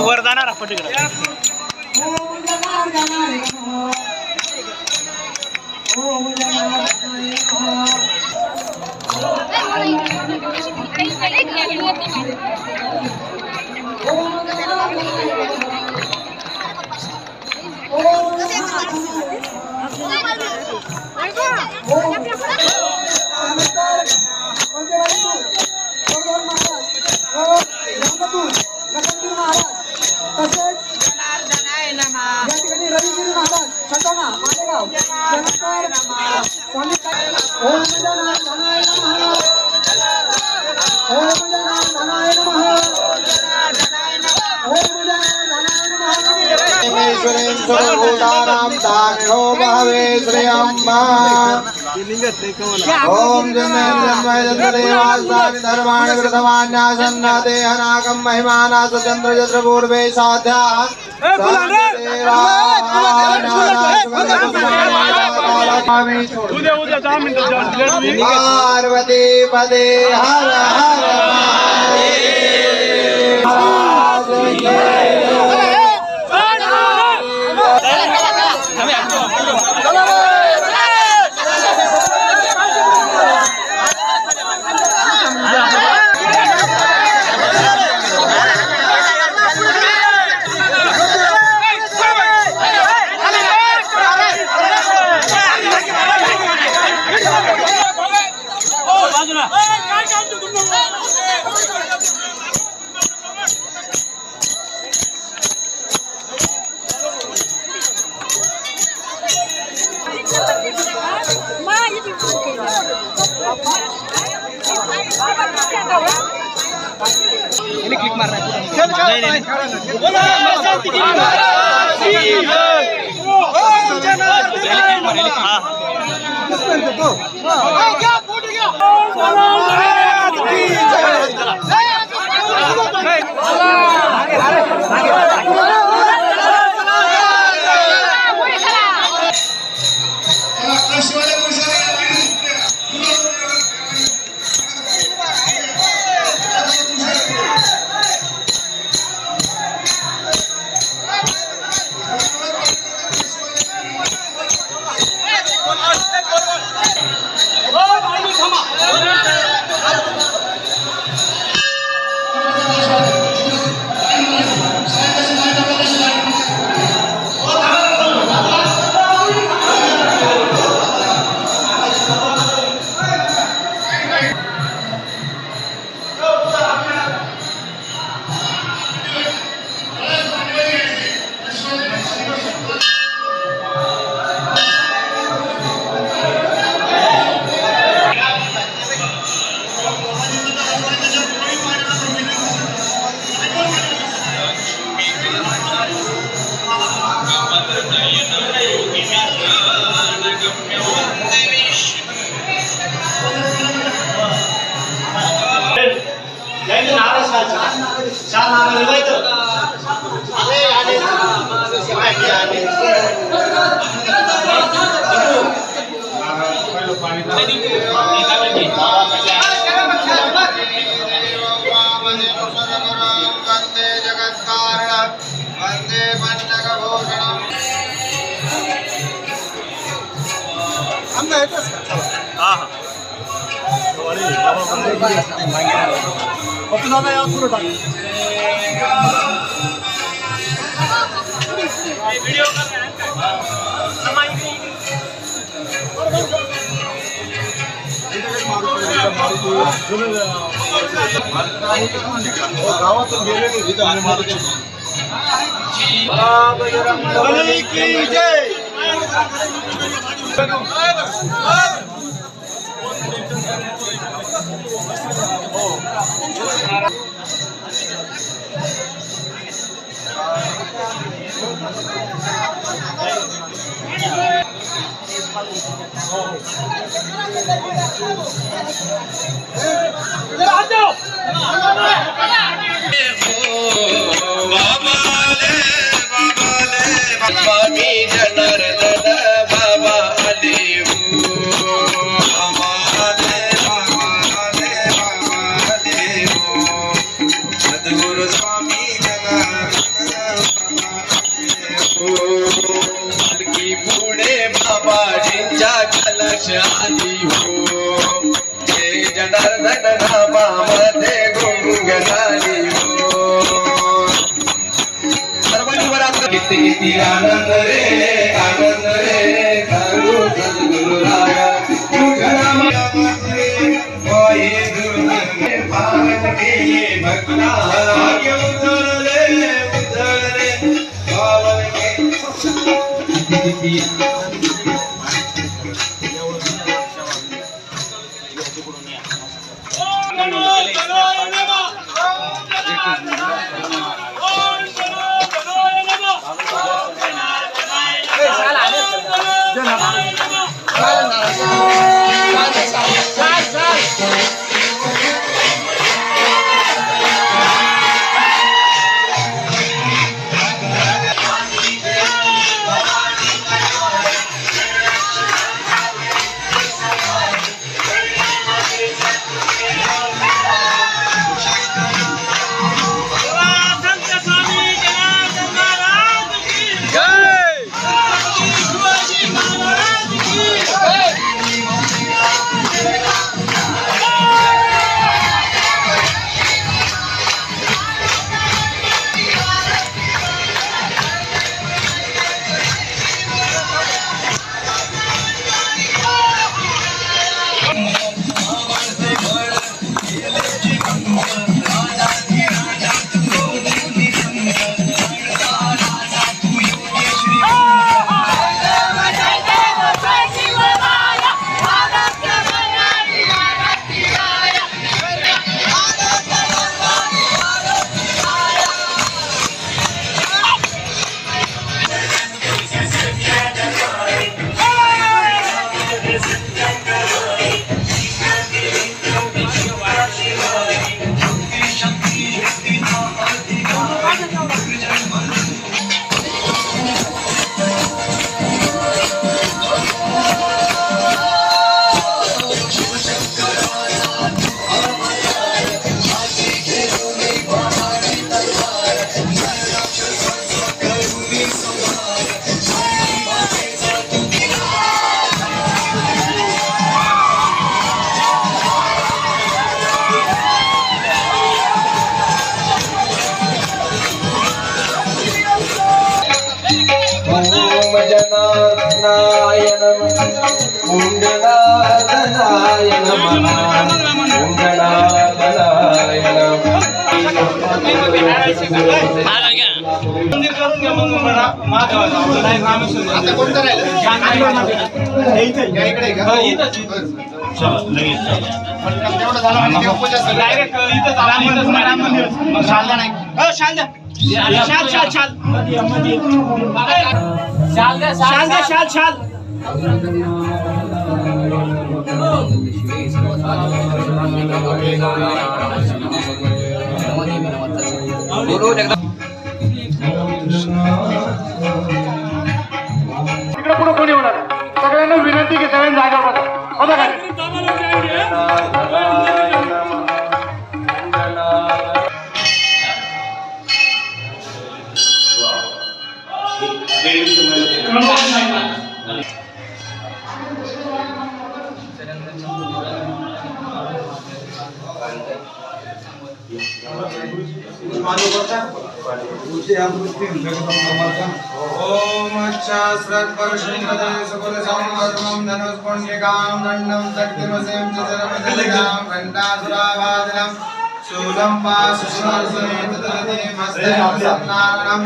वर जाणार आपण तिकडे ओम धर्माणि कृतवान्यासन्नदेहनाकं महिमानास चंद्र यत्र पूर्वे साध्या पार्वती पदे हर हर क्लिक मारना गावातून गेलेलो इथं आम्ही मारत जनार्दन बाबा बाबाजींच्या कलश आली हो हे जनार्दन नामामध्ये गुंग झाली हो सर्वांनी बराबर किती आनंद रे करू सद्गुरुराया तुझ्या नामामध्ये होई गुरुने पावन केले भक्ता भाग्य उधळले पावन केले जनार्दनाय नमः कुंडलाधनाय नमः कुंडलाधनाय नमः मंदिर करून घ्या मग मला आता कोणतं राहिलं इकडे का इथंच चला लगेच तेवढं झालं म्हणजे देवपूजा डायरेक्ट इथंच राम मंदिर मग शालदा नाही हो शालदा शाल शाल शाल शाल दे शाल दे शाल शाल बोलो जगदंब तिकडे पुढे कोणी होणार सगळ्यांना विनंती की सगळ्यांनी जागा बघा होता काय ओम शास्त्रत परशुंभदे सुकुल संवर्णं धनुष्पुण्यकां दण्डं शक्तिमसें च सर्वजगदां घण्टासुरावादनं शूलं पाशुशूलसमेतदते मस्तं सन्नागनं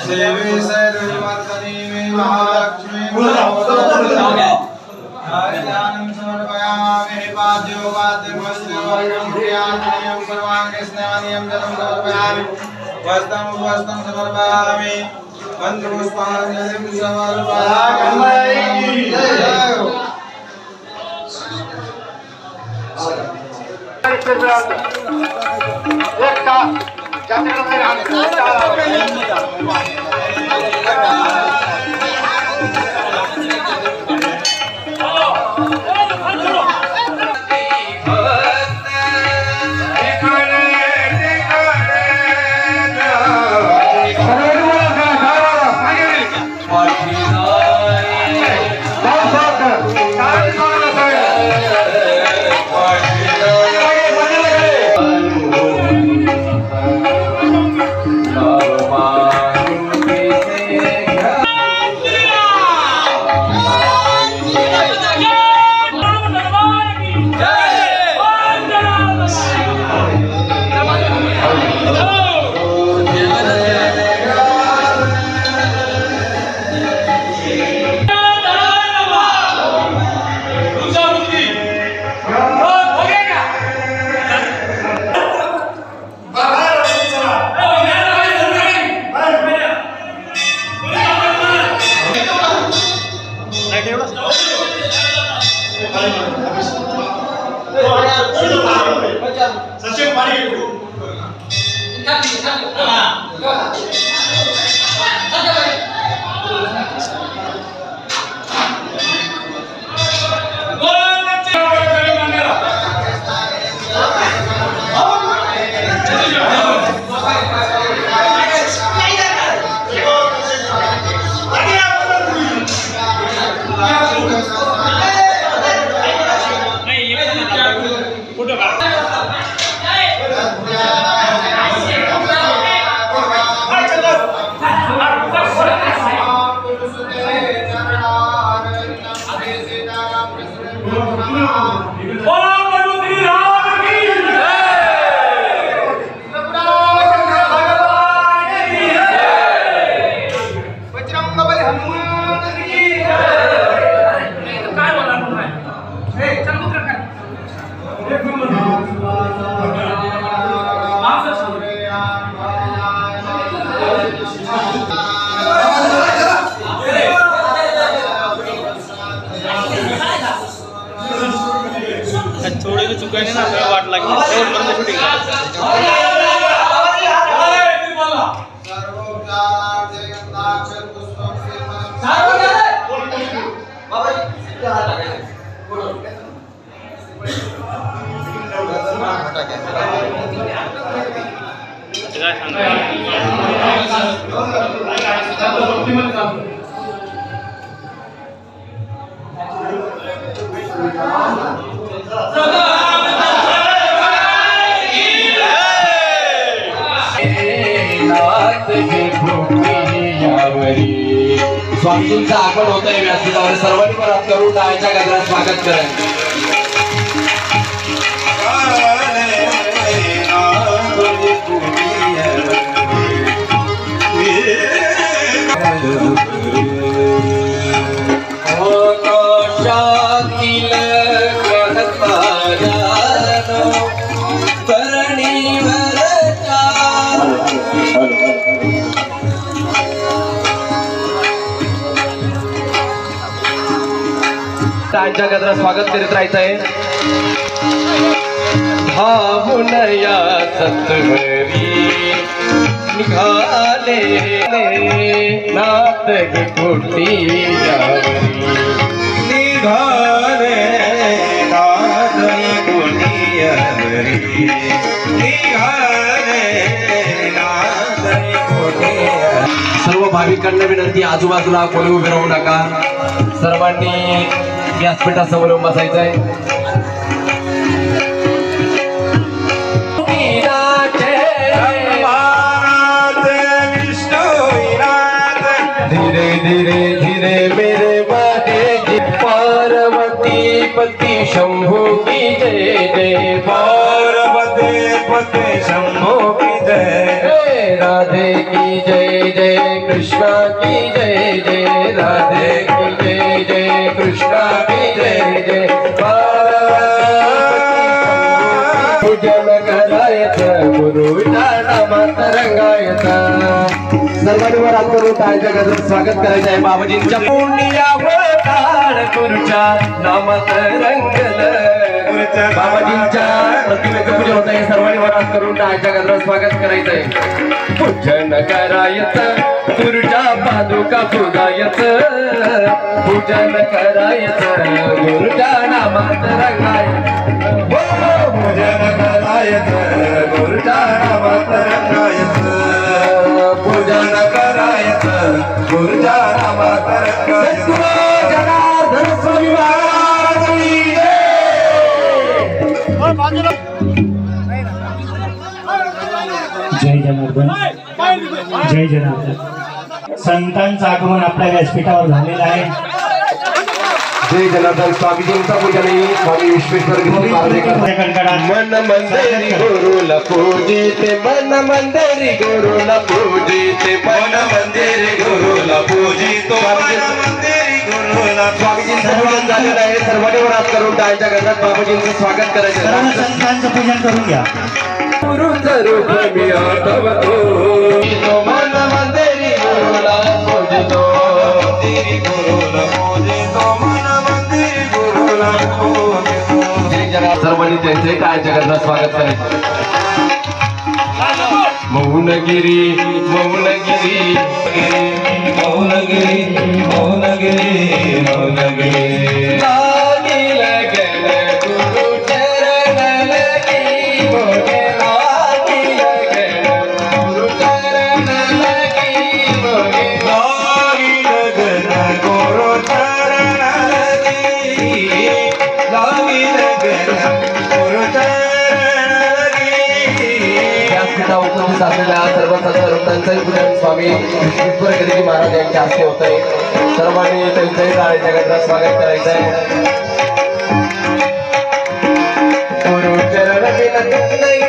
देवी सर्ववर्धने मे महालक्ष्मी ज्ञानं समर्पयामि पाद्यो पाद्यमस्तु वर्गं प्रियात्मयं सर्वाङ्गे स्नानीयं जलं समर्पयामि वस्त्रं समर्पयामि मंत्रपुष्पांजलिं समर्पयामि राहिले एवढं सचिन पाणी थोड़ी भी चुका नहीं ना वाट लगी शूटिंग स्वामींचं आगमन होत आहे व्यासपीठावर. सर्वांनी परत करून टाळ्यांच्या गजरात स्वागत करा. टाळ्यांच्या गजरात स्वागत करीत राहायचं आहे. भावनया सत्वरी निघाले नाथ कोटी निघाले नाथ कोटी निघाले नाथ कोटी. सर्व भाविकांना विनंती, आजूबाजूला कोणी उभे राहू नका. सर्वांनी व्यासपीठासमोर येऊन बसायचं आहे. धीरे धीरे धीरे मेरे बाटे पार्वती पति शंभू की जय जय. पार्वती पति शंभू की जय. राधे की जय जय कृष्णा की जय जय. राधे की जय जय कृष्णा की जय जय. पूजन करायचं गुरुच्या नामात रंगायचं. सर्वांनी वर हात करून टाळ्यांच्या गजरात स्वागत करायचं आहे. बाबाजींच्या पुण्यावर टाळ गुरुच्या नामात रंगलं. बाबाजींच्या प्रतिमेचं पूजन होत आहे. सर्वांनी वर हात करून टाळ्यांच्या गजरात स्वागत करायचं आहे. पूजन करायचं गुरुच्या पादुका पूजायचं. पूजन करायचं गुरुच्या नामात रंगायचं. पूजन करायचं गुरुच्या नामात रंगायचं. पूजन करायचं गुरुच्या नामात रंगायचं. जनार्दन स्वामी महाराज की जय. जय जनार्दन, जय जनार्दन. संतांचं आगमन आपल्या व्यासपीठावर झालेलं आहे. जय जनार्दन. स्वामीजींचा पूजनही स्वामी विश्वेश्वर मन मंदिरी गुरुला पूजिते. मन मंदिरी गुरुला पूजिते. मन मंदिरी गुरुला पूजितो. स्वामीजींचं पूजन झालेलं आहे. सर्वांनी हात करून टाळ्यांच्या गजरात बाबाजींचं स्वागत करायचं. सर्व संतांचं पूजन करून घ्या. गुरुचं रूप मी आठवतो. मन मंदिरी गुरुला पूजितो. गुरुला पूजितो. करायचंय काय जगात स्वागत करायचं मौनगिरी मौनगिरी मौनगिरी मौनगिरी मौनगिरी लागिल गण गुरु चरण लगी मोहे लागिल गण गुरु चरण लगी मोहे लागिल गण गुरु चरण लगी लागिल गण गुरु उपस्थित असलेल्या सर्व संतांचंही पूजन स्वामी ईश्वर गिरीजी महाराज यांच्या हस्ते होत आहे सर्वांनी त्यांच्याही काळे जगतात स्वागत करायचं आहे गुरुचरण विनंती नाही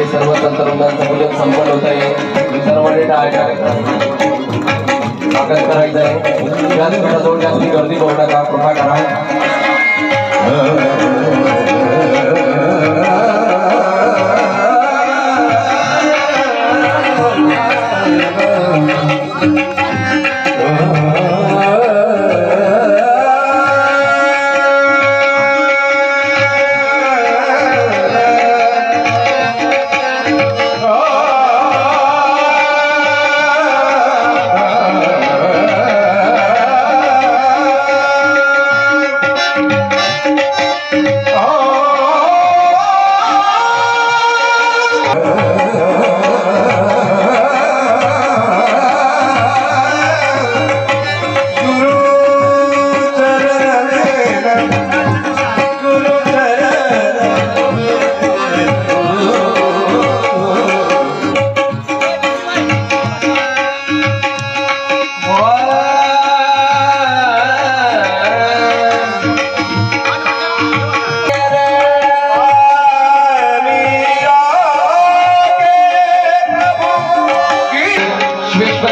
सर्व तंत्रज्ञानाचं पूजन संपन्न होत आहे सर्वांनी स्वागत करायचं आहे व्यासपीठाजवळ जास्ती गर्दी करू नका कृपा करा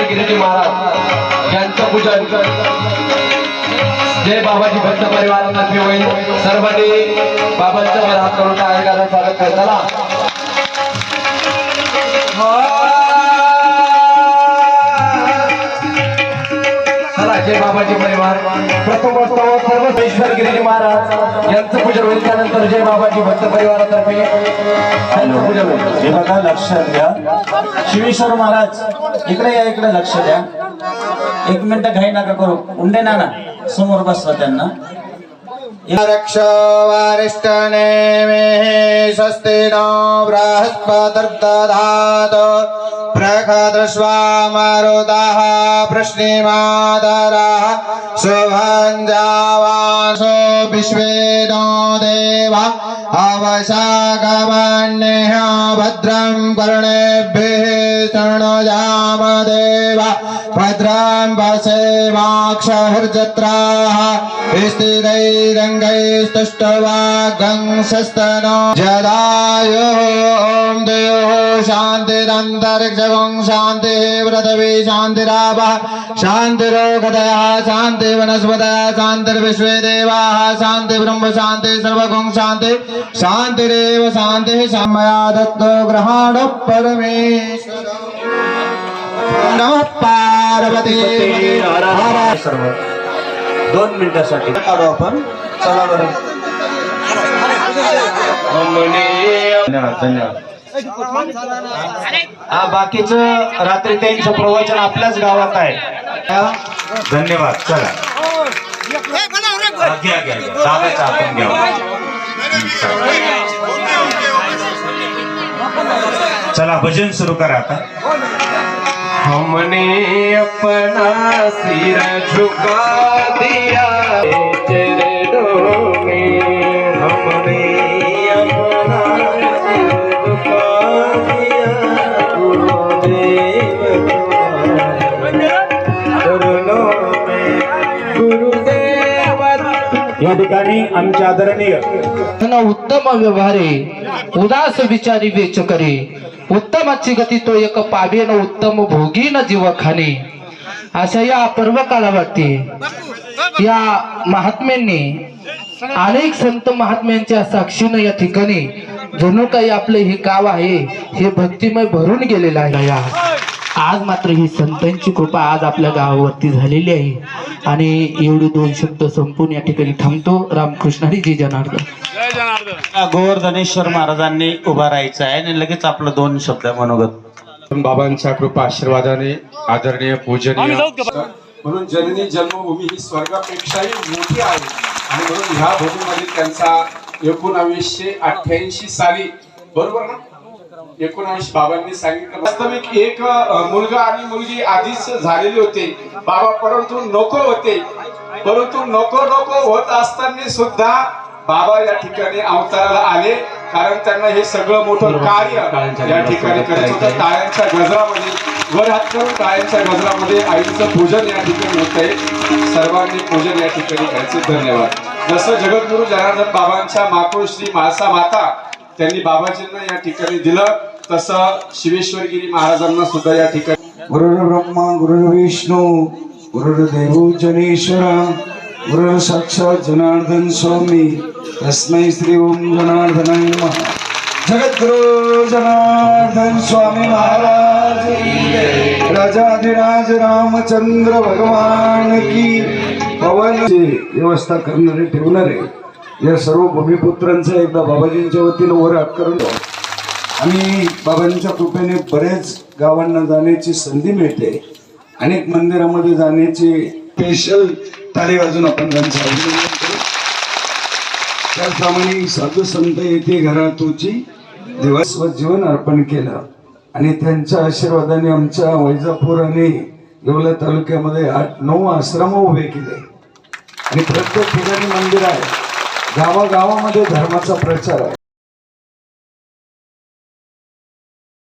गिरीजी महाराज यांचं पूजन जय बाबाजी भक्त परिवारातर्फे होईल सर्वांनी बाबांच्या वर हात करून टाळ्या स्वागत करताना चला जय बाबाजी परिवार प्रथम सर्व ईश्वर गिरीजी महाराज यांचं पूजन होईल त्यानंतर जय बाबाजी भक्त परिवारातर्फे यांचं पूजन होईल हे बघा लक्षात घ्या शिवेश्वर महाराज इकडे या इकडे लक्ष द्या एक मिनिट घाई नका करू उंडे नाना समोर बसवा त्यांना रक्ष वारिष्ठ नेमे स्वस्ति नो बृहस्पतिर्दधातु प्रखदृष्ट्वा मरुतः प्रश्निमादरः शुभञ्जावासो विश्वे नो देवा अवशागमन्यः भद्रं कर्णेभिः शृणुयाम देवा भद्रां वासेवाक्षहर्जत्राः स्थिरैरङ्गैस्तुष्टवागंसस्तनो जदायुः ॐ द्वयोः शान्तिरन्तरिक्षगं शान्तिः पृथिवी शान्तिरापः शान्तिरोगदयः शान्ति वनस्पतयः शान्तिर्विश्वे देवाः शान्ति ब्रह्म शान्ति सर्वगुं शान्ति शान्तिरेव शान्तिः मया दत्तो ग्रहाण परमेश्वर नमः पार्वती सर्व 2 मिनिटासाठी काढू आपण. चला बरं. धन्यवाद धन्यवाद. हा बाकीचं रात्री त्यांचं प्रवचन आपल्याच गावात आहे. धन्यवाद. चला घ्या घ्या दादाचा आपण घ्या. चला भजन सुरू करा आता. हमने अपना सिर झुका दिया चरणों में, हमने अपना सिर झुका दिया गुरुदेव चरणों में, गुरुदेव. या ठिकाणी आमचे आदरणीय उत्तम व्यवहारे उदास विचारी वेच करे, उत्तमाची गती तो एक पावे न उत्तम भोगी न जीव खाणे. अशा या पर्व काळावरती या महात्म्यांनी अनेक संत महात्म्यांच्या साक्षीनं या ठिकाणी जणू काही आपलं हे गाव आहे हे भक्तिमय भरून गेलेलं आहे. आज मात्र ही संतांची कृपा आज आपल्या गावावरती झालेली आहे आणि एवढे 2 शब्द संपून या ठिकाणी थांबतो. रामकृष्ण हरी जय जनार्दन. गोवर्धनेश्वर महाराजांनी उभा राहायचं आहे आणि लगेच आपलं 2 शब्द मनोगत. बाबांच्या कृपा आशीर्वादाने आदरणीय पूजनीय म्हणून जननी जन्मभूमी ही स्वर्गापेक्षाही मोठी आहे आणि म्हणून ह्या भूमीमध्ये त्यांचा 1988 साली बरोबर ना 19 बाबांनी सांगितलं वास्तविक एक मुलगा आणि मुलगी आधीच झालेली होते बाबा, परंतु नको होते. परंतु नको होत असताना सुद्धा बाबा या ठिकाणी अवताराला आले, कारण त्यांना हे सगळं मोठं कार्य या ठिकाणी करायचं होतं. टाळ्यांच्या गजरामध्ये वर हात करून टाळ्यांच्या गजरामध्ये आईचं पूजन या ठिकाणी होत आहे. सर्वांनी पूजन या ठिकाणी करायचे. धन्यवाद. जसं जगद्गुरु जनार्दन बाबांच्या मातोश्री म्हाळसा माता त्यांनी बाबाजींना या ठिकाणी दिलं, तसं शिवेश्वरगिरी महाराजांना सुद्धा या ठिकाणी गुरुर्ब्रह्मा गुरुर्विष्णू गुरुर्देवो जनेश्वर गुरु साक्षात जनार्दन स्वामी तस्मै श्री ओम जनार्दनाय नमः. जगद्गुरु जनार्दन स्वामी महाराज की जय. राजाधिराज रामचंद्र भगवान की. पवनची व्यवस्था करणारे ठेवणारे या सर्व भूमिपुत्रांचा एकदा बाबाजींच्या वतीनं वर हात करून आणि बाबांच्या कृपेने बरेच गावांना जाण्याची संधी मिळते. अनेक मंदिरामध्ये जाण्याची स्पेशल ताली वाजून आपण त्यांचं अभिनंदन करू. त्याचप्रमाणे साधू संत येथे घरातूची दिवस व जीवन अर्पण केलं आणि त्यांच्या आशीर्वादाने आमच्या वैजापूर आणि येवला तालुक्यामध्ये 8-9 आश्रम उभे केले आणि प्रत्येक ठिकाणी मंदिर आहे. गावागावामध्ये धर्माचा प्रचार आहे.